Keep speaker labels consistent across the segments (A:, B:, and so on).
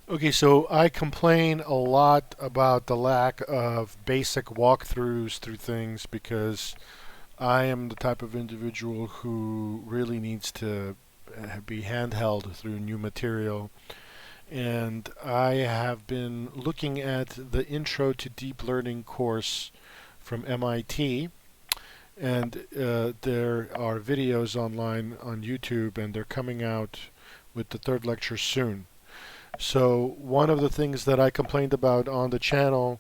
A: Okay, so I complain a lot about the lack of basic walkthroughs through things because I am the type of individual who really needs to be handheld through new material. And I have been looking at the Intro to Deep Learning course from MIT, and there are videos online on YouTube, and they're coming out with the third lecture soon. So one of the things that I complained about on the channel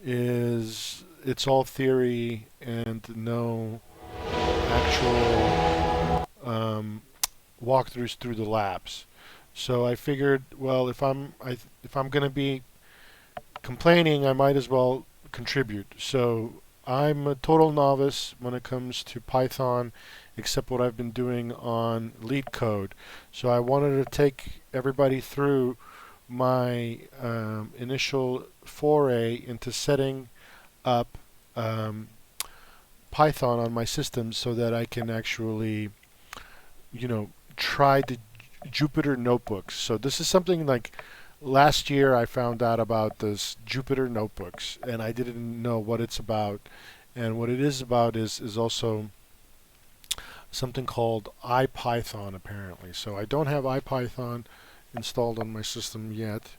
A: is it's all theory and no actual walkthroughs through the labs. So I figured, well, if I'm going to be complaining, I might as well contribute. So I'm a total novice when it comes to Python, except what I've been doing on LeetCode. So I wanted to take everybody through my initial foray into setting up um, Python on my system so that I can actually, try the Jupyter notebooks. So this is something like last year I found out about this Jupyter notebooks, and I didn't know what it's about. And what it is about is also something called IPython apparently. So I don't have IPython installed on my system yet.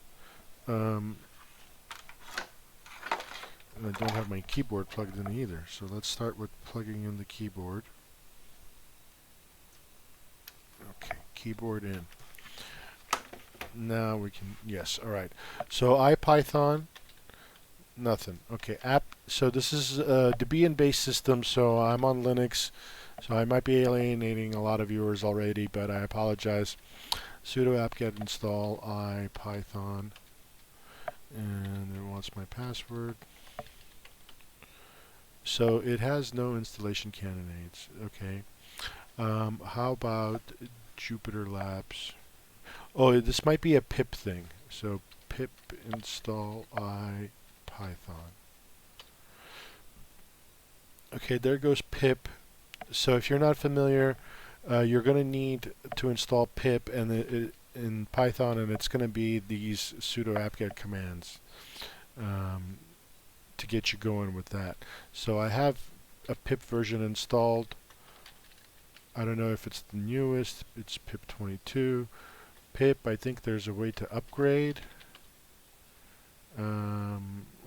A: Um, and I don't have my keyboard plugged in either. So let's start with plugging in the keyboard. Okay, keyboard in. Now we can, yes, all right. So IPython, nothing. Okay, app. So this is a Debian-based system, so I'm on Linux. So I might be alienating a lot of viewers already, but I apologize. Sudo apt-get install IPython. And it wants my password. So it has no installation candidates. Okay. How about Jupyter Labs? Oh, this might be a pip thing. So pip install IPython. Okay, there goes pip. So if you're not familiar, you're going to need to install pip in Python, and it's going to be these sudo apt-get commands um, to get you going with that. So I have a pip version installed. I don't know if it's the newest. It's pip 22. Pip, I think there's a way to upgrade.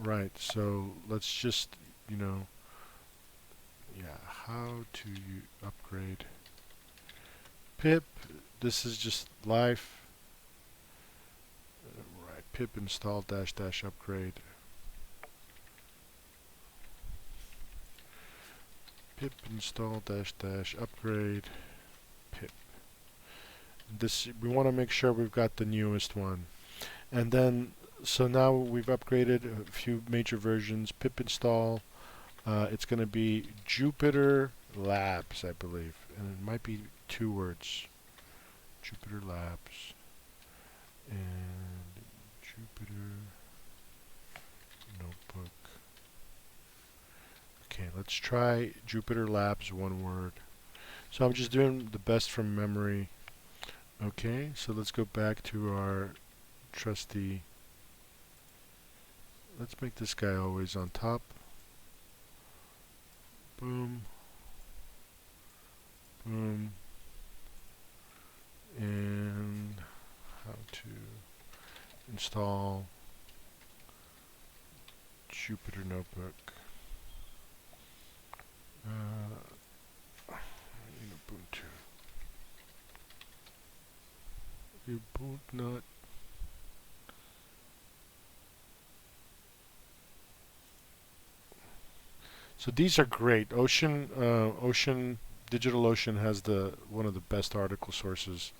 A: Right, so let's just, yeah, how to upgrade pip. This is just live. Right, pip install dash dash upgrade. Pip install dash dash upgrade pip. This, we want to make sure we've got the newest one. And then, so now we've upgraded a few major versions. Pip install. It's going to be Jupyter Labs, I believe, and it might be two words. Jupyter Labs and Jupyter Notebook. Okay, let's try Jupyter Labs, one word. So I'm just doing the best from memory. Okay, so let's go back to our trusty. Let's make this guy always on top. Boom. Boom. And how to install Jupyter Notebook. In Ubuntu. Ubuntu. So these are great. DigitalOcean has one of the best article sources.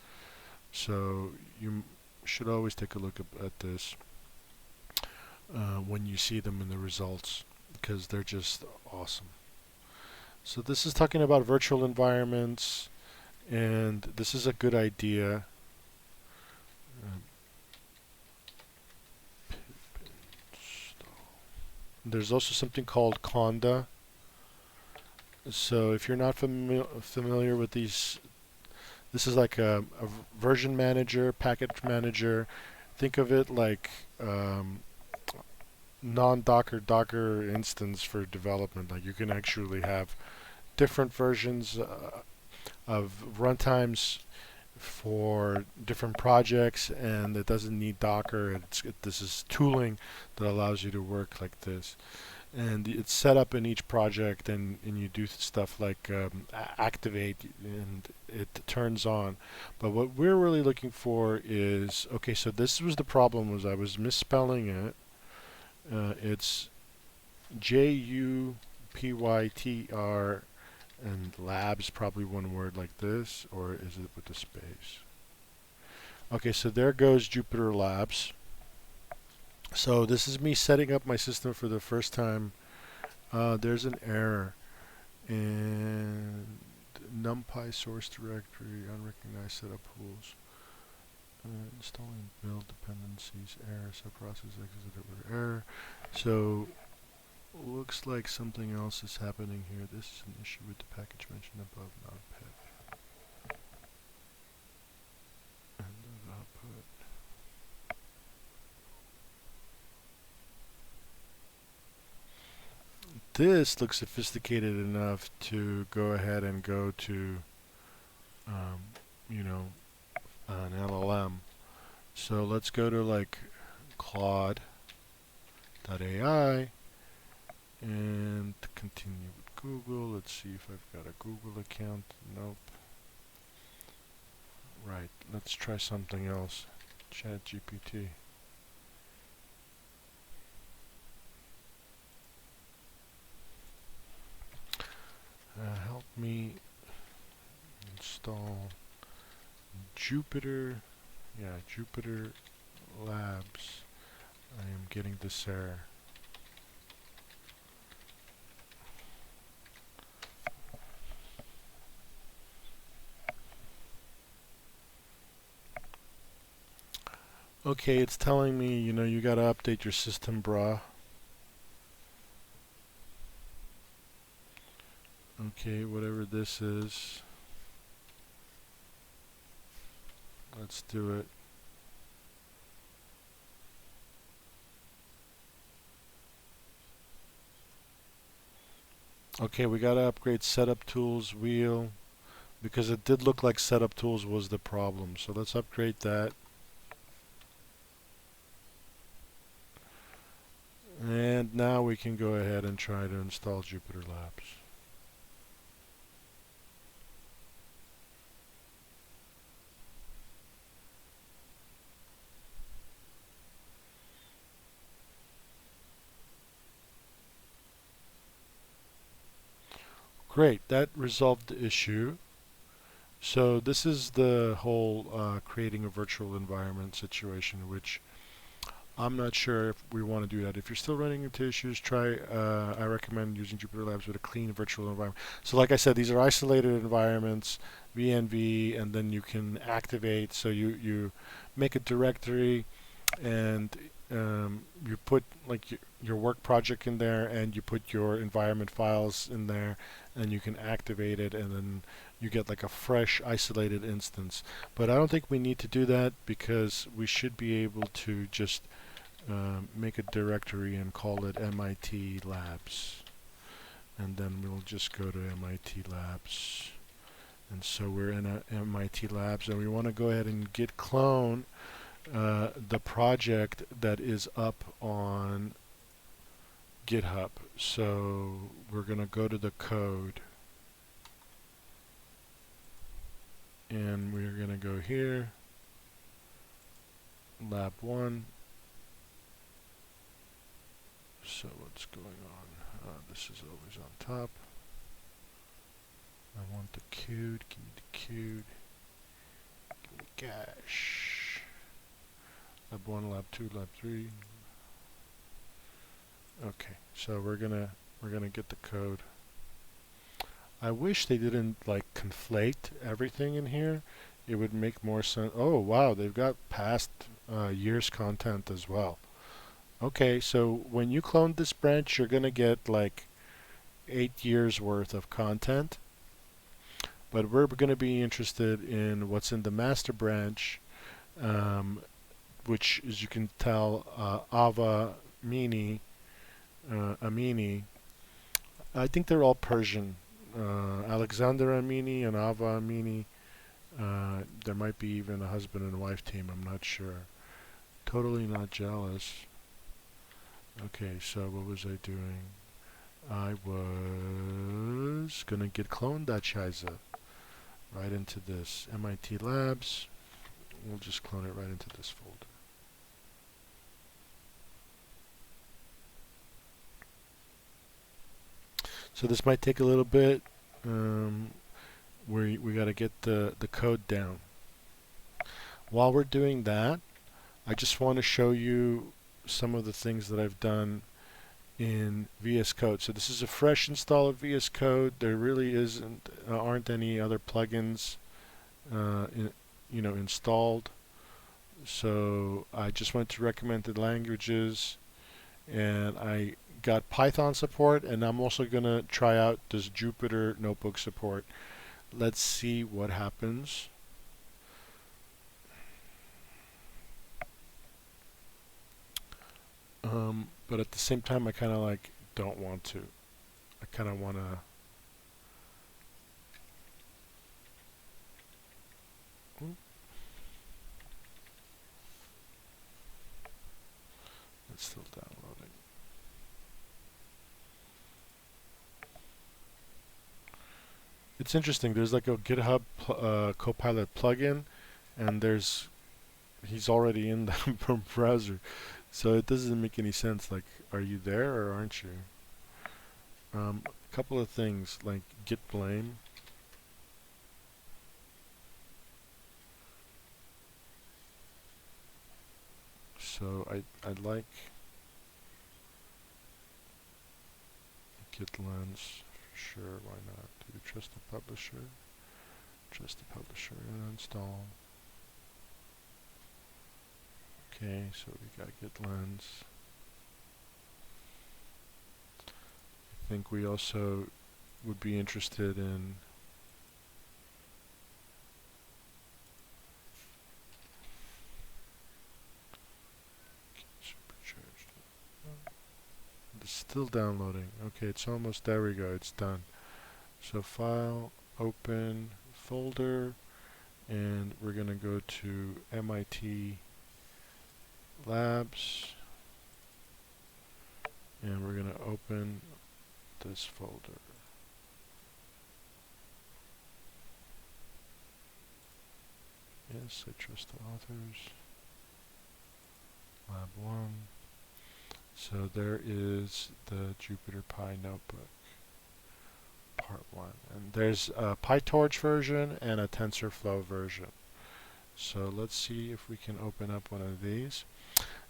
A: So you should always take a look at this when you see them in the results, because they're just awesome. So this is talking about virtual environments, and this is a good idea. There's also something called Conda. So if you're not familiar with these, this is like a version manager, package manager think of it like non-Docker Docker instance for development. Like you can actually have different versions of runtimes for different projects, and it doesn't need Docker. This is tooling that allows you to work like this, and it's set up in each project, and you do stuff like activate, and it turns on. But what we're really looking for is, okay, so this was the problem, was I was misspelling it. It's Jupytr, and labs probably one word like this, or is it with the space? Okay, so there goes Jupyter Labs. So this is me setting up my system for the first time. There's an error, and NumPy source directory, unrecognized setup rules. Installing build dependencies, error, subprocess exited with error. So looks like something else is happening here. This is an issue with the package mentioned above, not pet. And the output. This looks sophisticated enough to go ahead and go to, you know, an LLM. So let's go to like Claude.ai and continue with Google. Let's see if I've got a Google account. Nope. Right, let's try something else. ChatGPT. Help me install Jupyter. Yeah, Jupyter Labs. I am getting this error. Okay, it's telling me, you gotta update your system, brah. Okay, whatever this is. Let's do it. Okay, we gotta upgrade setup tools wheel, because it did look like setup tools was the problem. So let's upgrade that. And now we can go ahead and try to install Jupyter Labs. Great, that resolved the issue. So this is the whole creating a virtual environment situation, which I'm not sure if we want to do that. If you're still running into issues, I recommend using Jupyter Labs with a clean virtual environment. So like I said, these are isolated environments, VNV, and then you can activate. So you make a directory, and you put like your work project in there, and you put your environment files in there, and you can activate it, and then you get like a fresh isolated instance. But I don't think we need to do that, because we should be able to just make a directory and call it MIT Labs, and then we'll just go to MIT Labs. And so we're in a MIT Labs, and we want to go ahead and git clone the project that is up on GitHub. So we're going to go to the code, and we're going to go here, lab 1. So what's going on? This is always on top. I want the queued. Give me the queued. Give me cache. Lab 1, lab 2, lab 3. Okay, so we're gonna get the code. I wish they didn't like conflate everything in here. It would make more sense. Oh wow, they've got past years content as well. Okay, so when you clone this branch, you're gonna get like 8 years worth of content. But we're gonna be interested in what's in the master branch, which, as you can tell, Ava Mini, Amini. I think they're all Persian. Alexander Amini and Ava Amini. There might be even a husband and wife team. I'm not sure. Totally not jealous. Okay, so what was I doing? I was gonna get clone that Scheiße right into this MIT Labs. We'll just clone it right into this folder. So this might take a little bit. We got to get the code down. While we're doing that, I just want to show you some of the things that I've done in VS Code. So this is a fresh install of VS Code. There really aren't any other plugins installed. So I just went to recommended languages, and I got Python support, and I'm also going to try out this Jupyter notebook support. Let's see what happens. But at the same time, I kind of don't want to. I kind of want to. It's still downloading. It's interesting. There's like a GitHub Copilot plugin, and he's already in the browser. So it doesn't make any sense. Like, are you there or aren't you? A couple of things like git blame. So I'd like git lens. Sure, why not? Do we trust the publisher? Trust the publisher and install. Okay, so we got git lens. I think we also would be interested in supercharged. It's still downloading. Okay, it's almost, there we go, it's done. So file, open, folder, and we're going to go to MIT Labs, and we're going to open this folder. Yes, I trust the authors. Lab 1. So there is the Jupyter Pi notebook, part 1. And there's a PyTorch version and a TensorFlow version. So let's see if we can open up one of these.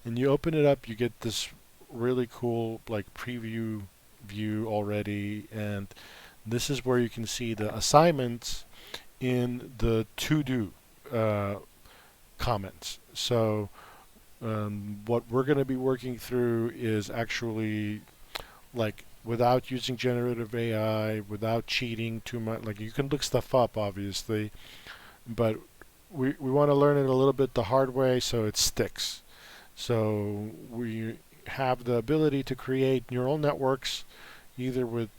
A: And you open it up, you get this really cool preview view already, and this is where you can see the assignments in the to-do comments. So what we're going to be working through is actually without using generative AI, without cheating too much. You can look stuff up, obviously, but we want to learn it a little bit the hard way so it sticks. So we have the ability to create neural networks either with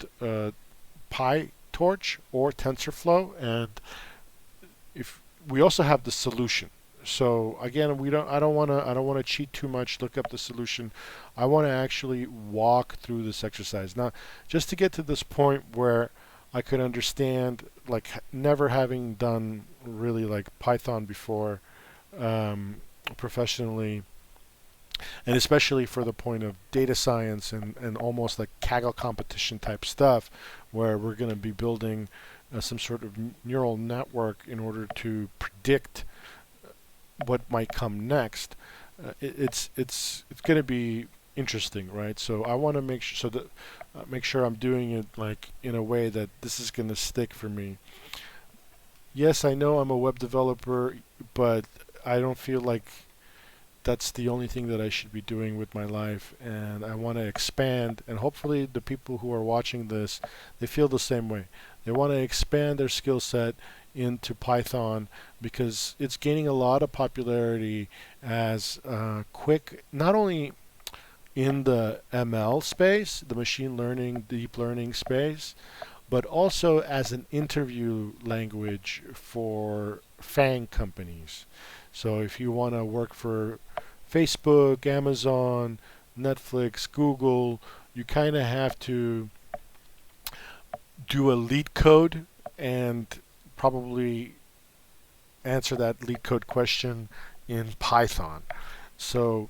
A: PyTorch or TensorFlow, and if we also have the solution. So again, I don't want to cheat too much, look up the solution. I want to actually walk through this exercise. Now, just to get to this point where I could understand, never having done really Python before professionally, and especially for the point of data science and almost like Kaggle competition type stuff, where we're going to be building some sort of neural network in order to predict what might come next. It's going to be interesting, right? So I want to make sure make sure I'm doing it in a way that this is going to stick for me. Yes, I know I'm a web developer, but I don't feel like that's the only thing that I should be doing with my life, and I want to expand, and hopefully the people who are watching this, they feel the same way. They want to expand their skill set into Python because it's gaining a lot of popularity as quick, not only in the ML space, the machine learning, deep learning space, but also as an interview language for FANG companies. So if you want to work for Facebook, Amazon, Netflix, Google, you kind of have to do a lead code and probably answer that lead code question in Python. So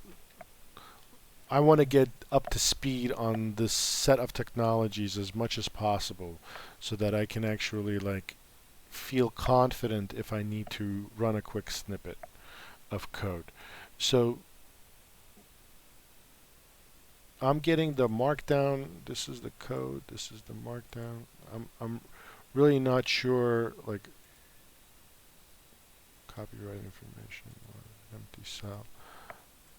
A: I want to get up to speed on this set of technologies as much as possible so that I can actually like feel confident if I need to run a quick snippet of code. So I'm getting the markdown. This is the code. This is the markdown. I'm really not sure, like, copyright information, empty cell,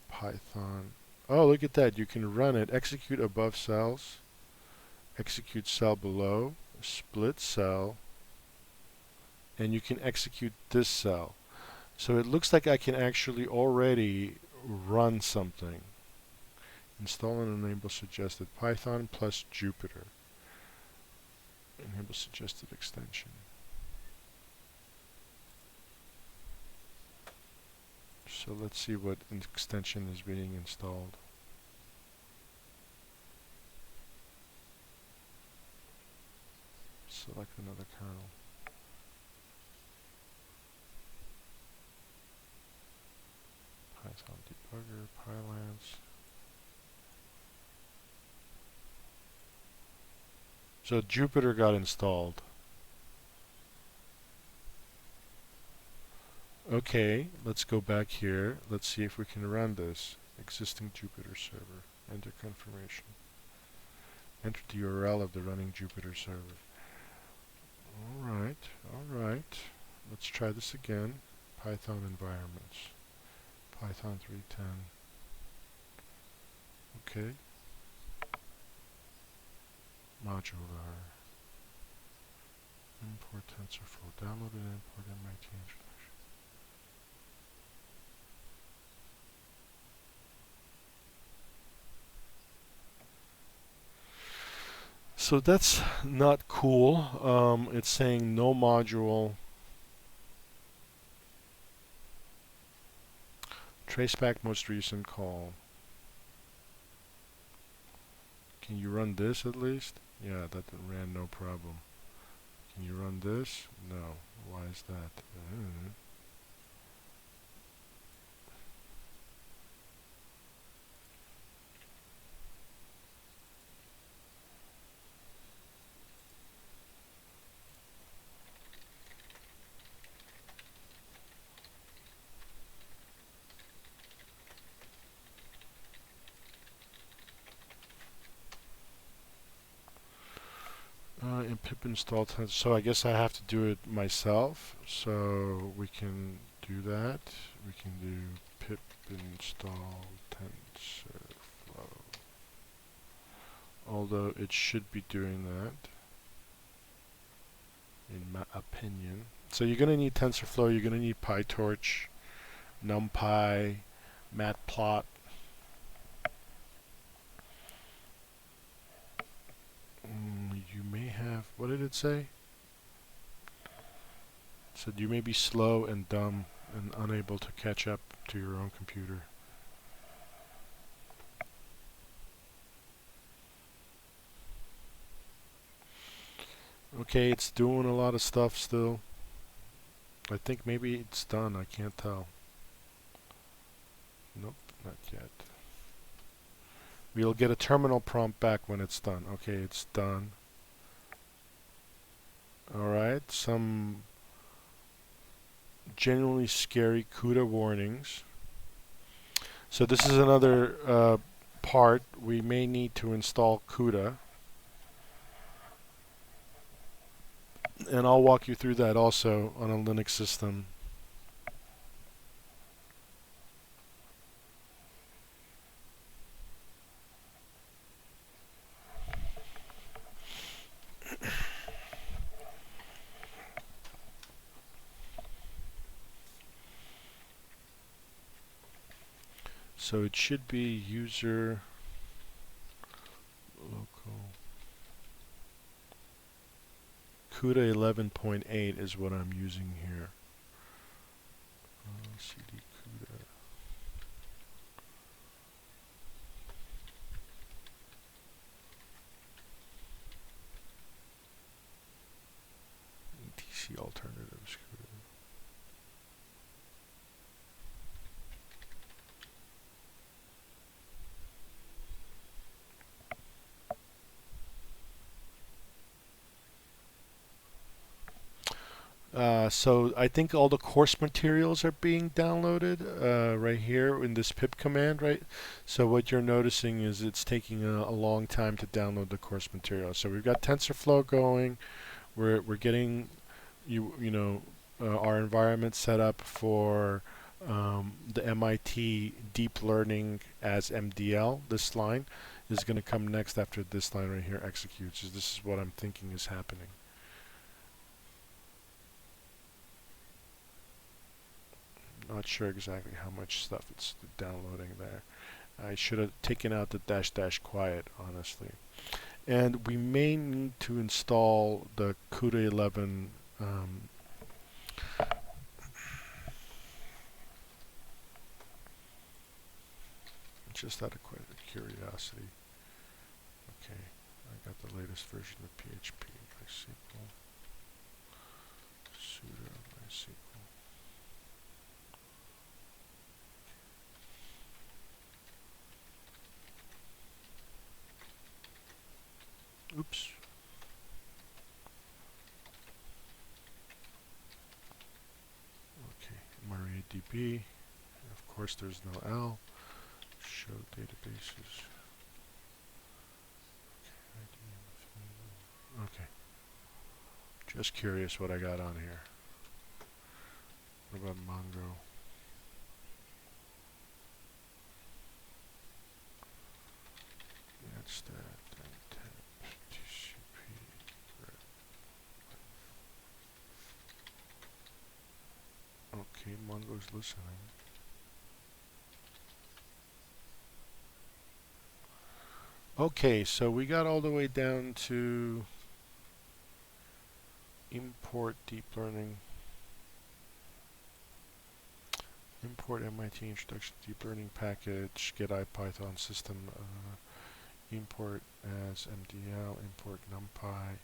A: Python. Oh, look at that. You can run it, execute above cells, execute cell below, split cell, and you can execute this cell. So it looks like I can actually already run something. Install and enable suggested Python plus Jupyter. Enable suggested extension. So let's see what extension is being installed. Select another kernel. Python debugger, Pylance. So Jupyter got installed. Okay, let's go back here. Let's see if we can run this. Existing Jupyter server. Enter confirmation. Enter the URL of the running Jupyter server. Alright. Let's try this again. Python environments. Python 3.10. Okay. Modular. Import TensorFlow. Download and import MIT introduction. So that's not cool. It's saying no module. Traceback most recent call. Can you run this at least? Yeah, that ran no problem. Can you run this? No. Why is that? And pip install tensor. So I guess I have to do it myself. So we can do that. We can do pip install TensorFlow. Although it should be doing that, in my opinion. So you're going to need TensorFlow. You're going to need PyTorch, NumPy, Matplot. You may have, what did it say? It said you may be slow and dumb and unable to catch up to your own computer. Okay, it's doing a lot of stuff still. I think maybe it's done, I can't tell. Nope, not yet. We'll get a terminal prompt back when it's done. Okay, it's done. Alright, some genuinely scary CUDA warnings. So this is another part. We may need to install CUDA. And I'll walk you through that also on a Linux system. So it should be user local. CUDA 11.8 is what I'm using here. CD CUDA. ETC alternatives CUDA. So I think all the course materials are being downloaded right here in this pip command, right? So what you're noticing is it's taking a long time to download the course material. So we've got TensorFlow going. We're getting our environment set up for the MIT deep learning as MDL. This line is going to come next after this line right here executes. This is what I'm thinking is happening. Not sure exactly how much stuff it's downloading there. I should have taken out the dash quiet, honestly. And we may need to install the CUDA 11 just out of curiosity. Okay, I got the latest version of PHP, MySQL, sudo MySQL. Oops. Okay, MariaDB. Of course, there's no L. Show databases. Okay. Just curious what I got on here. What about Mongo? That's that. TCP. Okay, Mongo's listening. Okay, so we got all the way down to import deep learning. Import MIT introduction to deep learning package, get IPython system, import as MDL, import NumPy.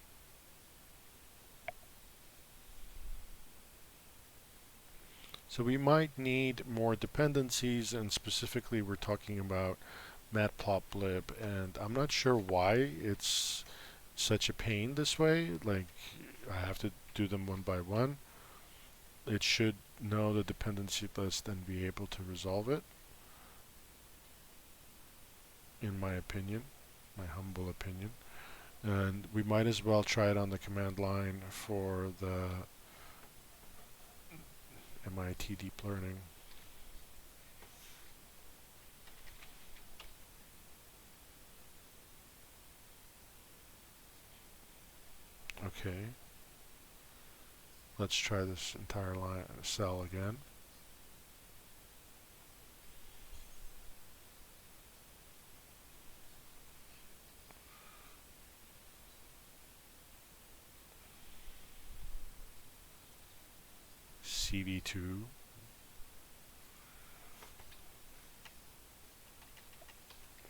A: So we might need more dependencies, and specifically we're talking about matplotlib, and I'm not sure why it's such a pain this way. Like, I have to do them one by one. It should know the dependency list and be able to resolve it, in my opinion, my humble opinion. And we might as well try it on the command line for the MIT deep learning. Okay. Let's try this entire line cell again. CV2.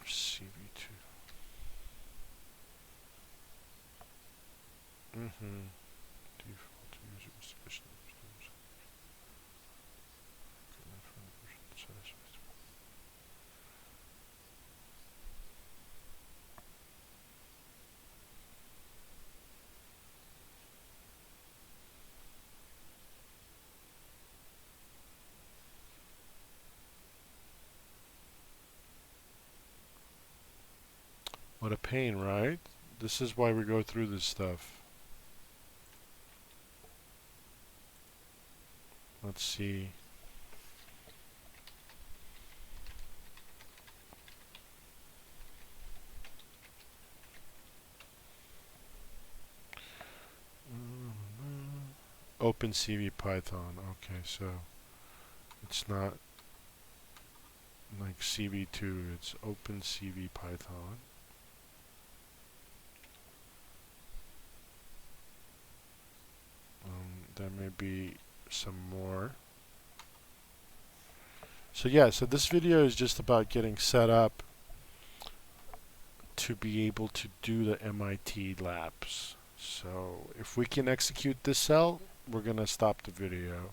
A: CV2. Default user sufficient. What a pain, right? This is why we go through this stuff. Let's see. OpenCV Python. Okay, so it's not like CV2, it's OpenCV Python. There may be some more. So yeah, so this video is just about getting set up to be able to do the MIT labs. So if we can execute this cell, we're going to stop the video.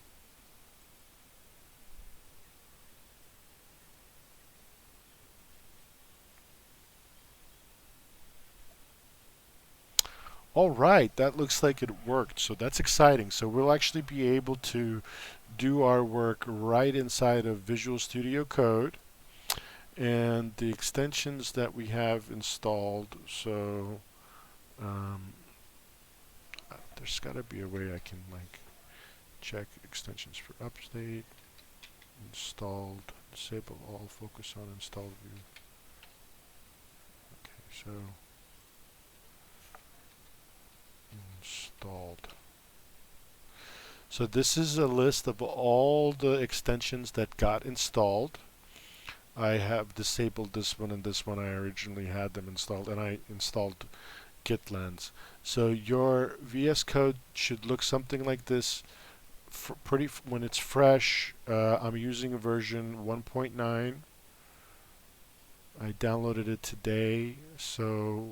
A: All right, that looks like it worked. So that's exciting. So we'll actually be able to do our work right inside of Visual Studio Code and the extensions that we have installed. So there's got to be a way I can like check extensions for update, installed, disable all, focus on installed view. Okay, so installed. So this is a list of all the extensions that got installed. I have disabled this one and this one. I originally had them installed, and I installed GitLens. So your VS Code should look something like this. When it's fresh. I'm using a version 1.9. I downloaded it today, so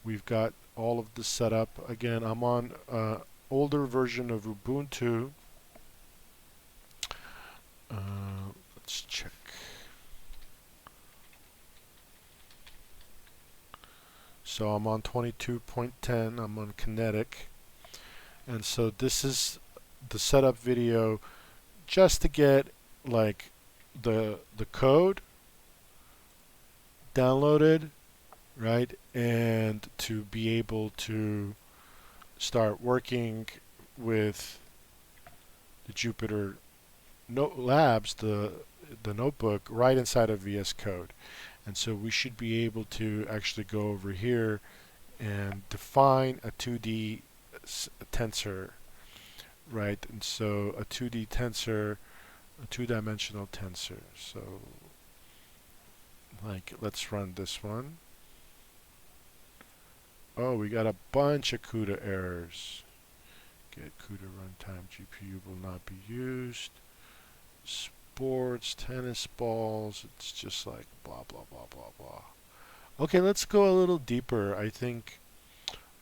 A: we've got all of this set up. Again, I'm on older version of Ubuntu. Let's check. So I'm on 22.10. I'm on Kinetic, and so this is the setup video just to get like the code downloaded, right, and to be able to start working with the Jupyter Labs, the notebook, right inside of VS Code. And so we should be able to actually go over here and define a 2D tensor, right? And so a 2D tensor, a two-dimensional tensor. So like, let's run this one. Oh, we got a bunch of CUDA errors. Get CUDA runtime, GPU will not be used. Sports, tennis balls, it's just like blah, blah, blah, blah, blah. Okay, let's go a little deeper. I think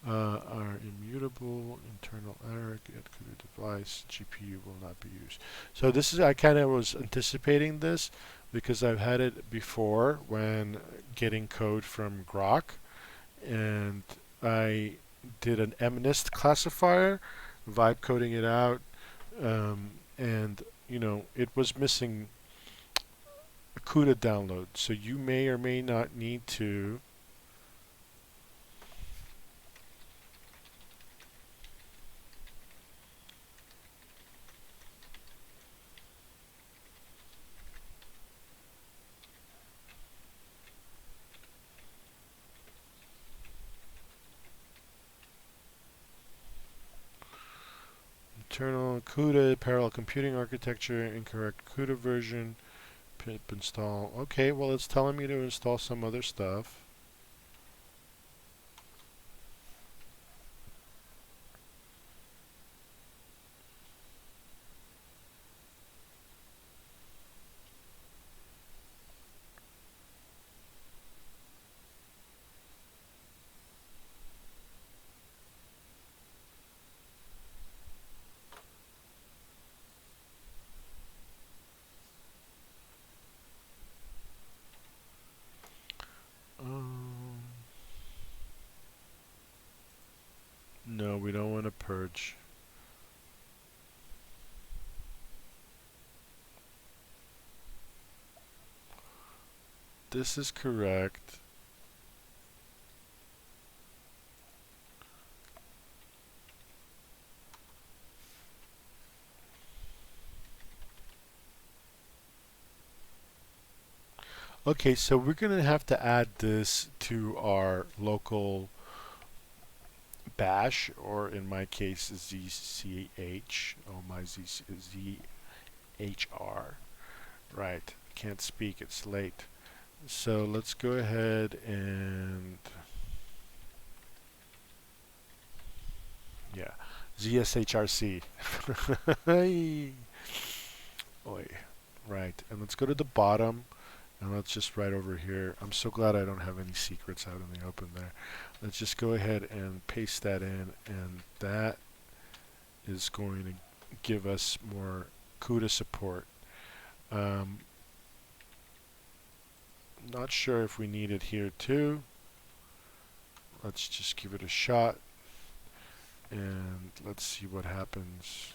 A: our immutable internal error, get CUDA device, GPU will not be used. So this is, I kind of was anticipating this because I've had it before when getting code from Grok, and I did an MNIST classifier, vibe coding it out, and you know, it was missing a CUDA download. So you may or may not need to internal CUDA, parallel computing architecture, incorrect CUDA version, pip install. Okay, well, it's telling me to install some other stuff. No, we don't want to purge. This is correct. Okay, so we're going to have to add this to our local bash, or in my case ZCH, oh my ZHR, right? can't speak, it's late. So let's go ahead and, yeah, ZSHRC. Oi. Right, and let's go to the bottom, and let's just write over here. I'm so glad I don't have any secrets out in the open there. Let's just go ahead and paste that in, and that is going to give us more CUDA support. Not sure if we need it here too. Let's just give it a shot, and let's see what happens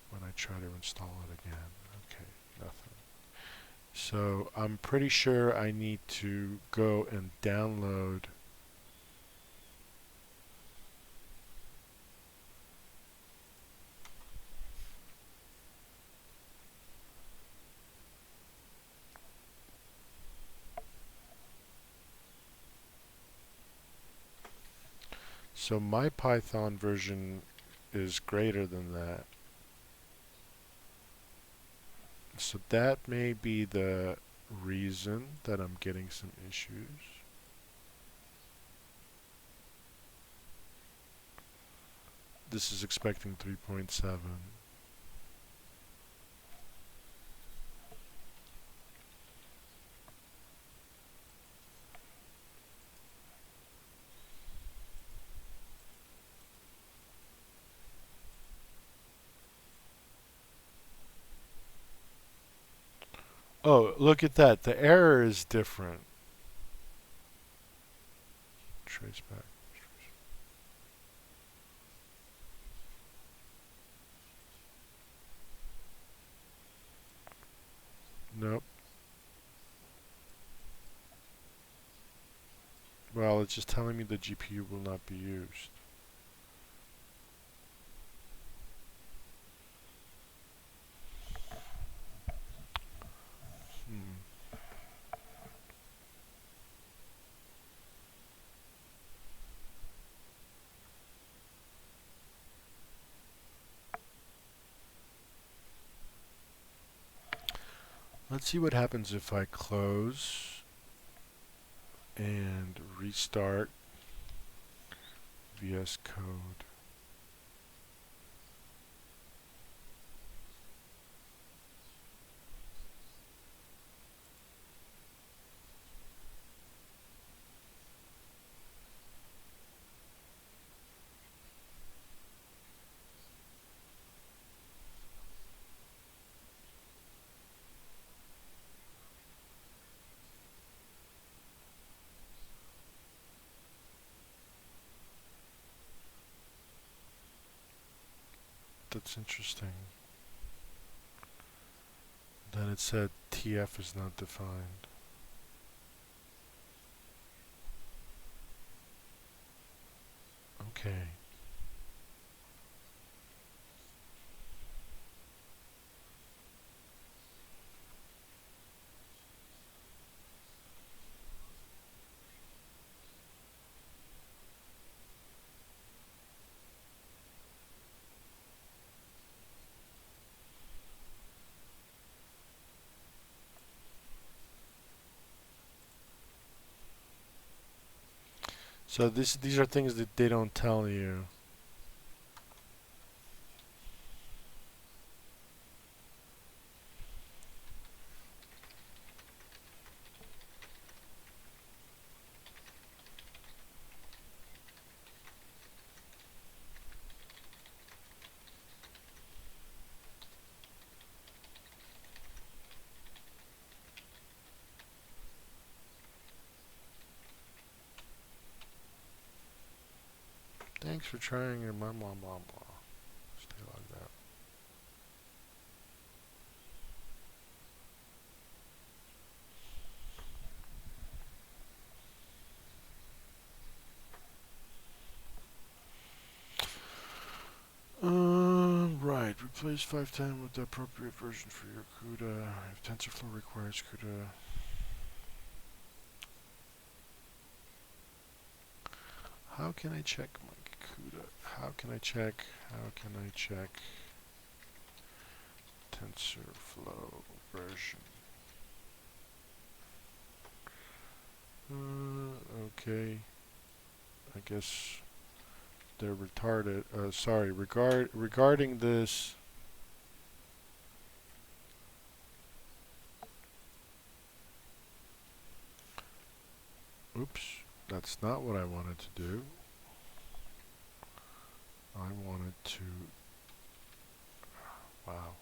A: when I try to install it again. Okay, nothing. So I'm pretty sure I need to go and download so my Python version is greater than that. So that may be the reason that I'm getting some issues. This is expecting 3.7. Oh, look at that. The error is different. Trace back. Nope. Well, it's just telling me the GPU will not be used. Hmm. Let's see what happens if I close and restart VSCode. That's interesting. Then it said TF is not defined. Okay. So these are things that they don't tell you. Thanks for trying your blah blah blah blah. Stay like that. Right. Replace 510 with the appropriate version for your CUDA. If TensorFlow requires CUDA. How can I check my CUDA? How can I check? How can I check TensorFlow? version. Okay. I guess they're retarded. Sorry. Regarding this. Oops. That's not what I wanted to do. I wanted to. Wow.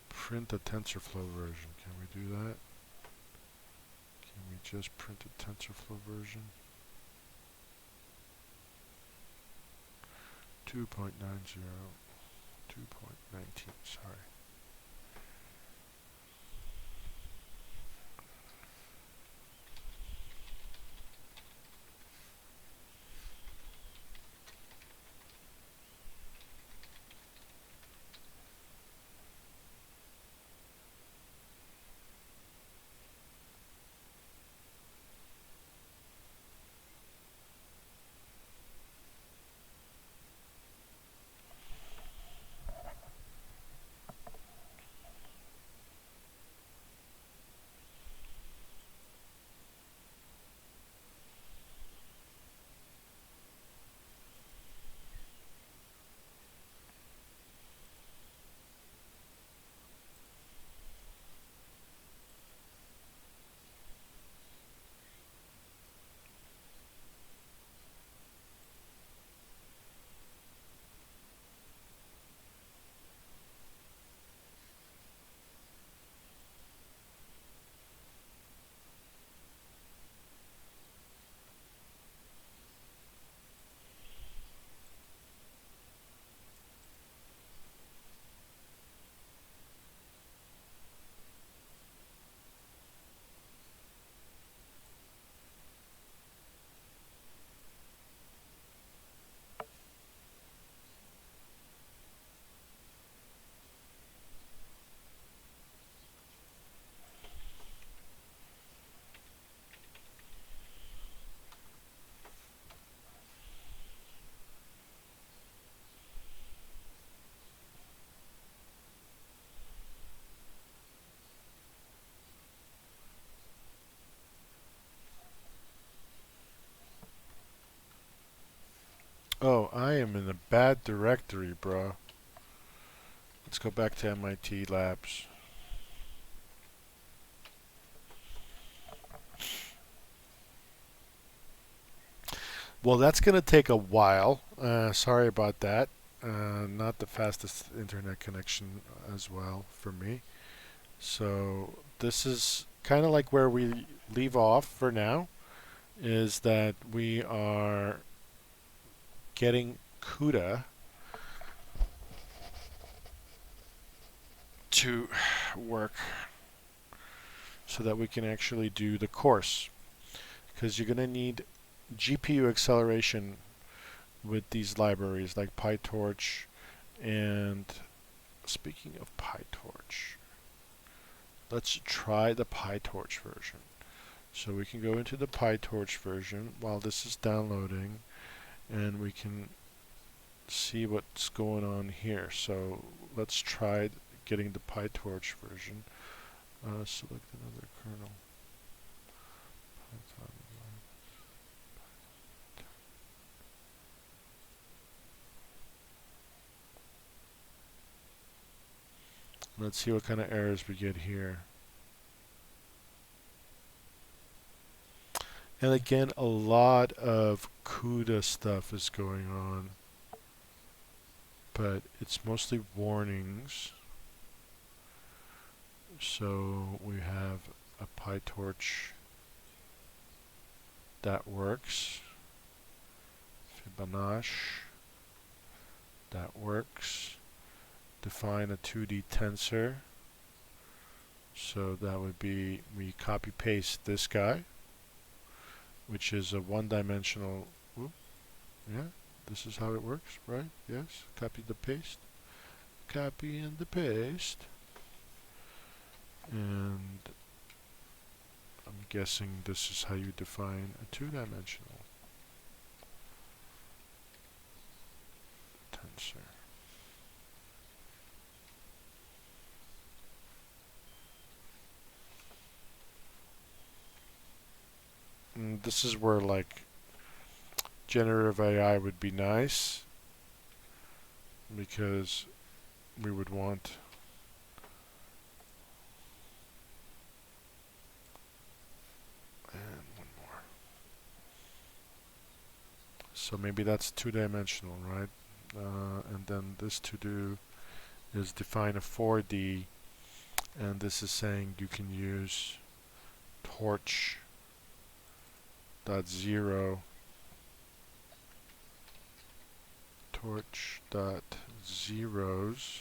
A: Print a TensorFlow version. Can we do that? Can we just print a TensorFlow version? 2.90, 2.19, sorry. Oh, I am in a bad directory, bro. Let's go back to MIT Labs. Well, that's going to take a while. Sorry about that. Not the fastest internet connection as well for me. So this is kind of like where we leave off for now, is that we are getting CUDA to work so that we can actually do the course. Because you're going to need GPU acceleration with these libraries like PyTorch. And speaking of PyTorch, let's try the PyTorch version. So we can go into the PyTorch version while this is downloading, and we can see what's going on here. So let's try getting the PyTorch version. Select another kernel. Python. Let's see what kind of errors we get here. And again, a lot of CUDA stuff is going on, but it's mostly warnings. So we have a PyTorch that works. Fibonacci, that works. Define a 2D tensor. So that would be, we copy paste this guy, which is a one-dimensional. Yeah, this is how it works, right? Yes, copy the paste. Copy and the paste. And I'm guessing this is how you define a two-dimensional tensor. this is where like generative AI would be nice, because we would want and one more. So maybe that's two-dimensional, right? And then this to do is define a 4D, and this is saying you can use torch dot zero torch dot zeros,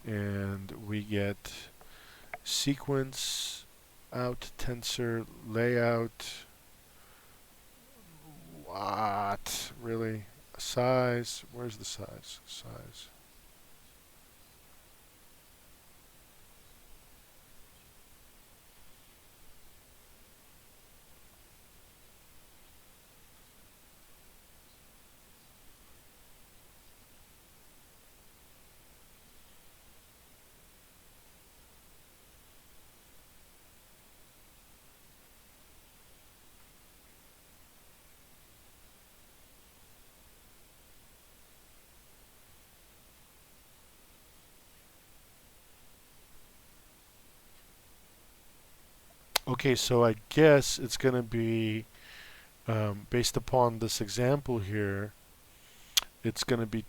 A: and we get sequence out tensor layout. What? Really? Size? Where's the size? Size. Okay, so I guess it's going to be based upon this example here. It's going to be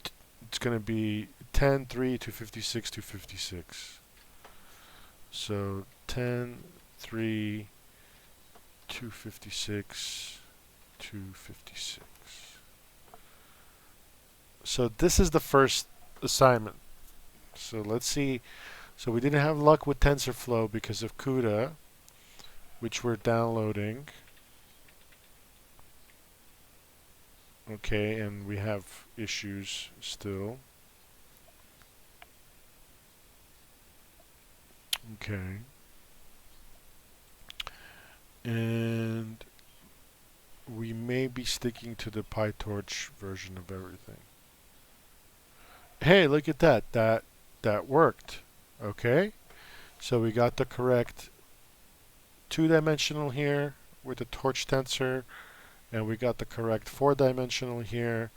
A: 10, 3, 256, 256. So 10, 3, 256, 256. So this is the first assignment. So let's see. So we didn't have luck with TensorFlow because of CUDA, which we're downloading. Okay, and we have issues still. Okay. And we may be sticking to the PyTorch version of everything. Hey, look at that. That worked. Okay? So we got the correct two-dimensional here with the torch tensor, and we got the correct four-dimensional here.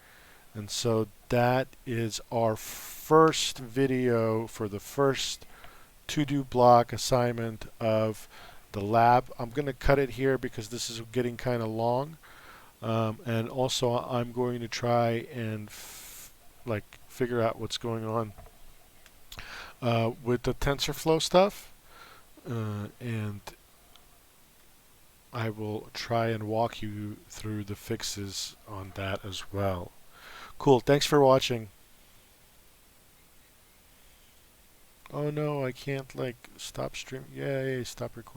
A: And so that is our first video for the first to-do block assignment of the lab. I'm going to cut it here because this is getting kind of long. And also I'm going to try and figure out what's going on with the TensorFlow stuff. And I will try and walk you through the fixes on that as well. Cool, thanks for watching. Oh no, I can't stop stream. Yay, stop recording.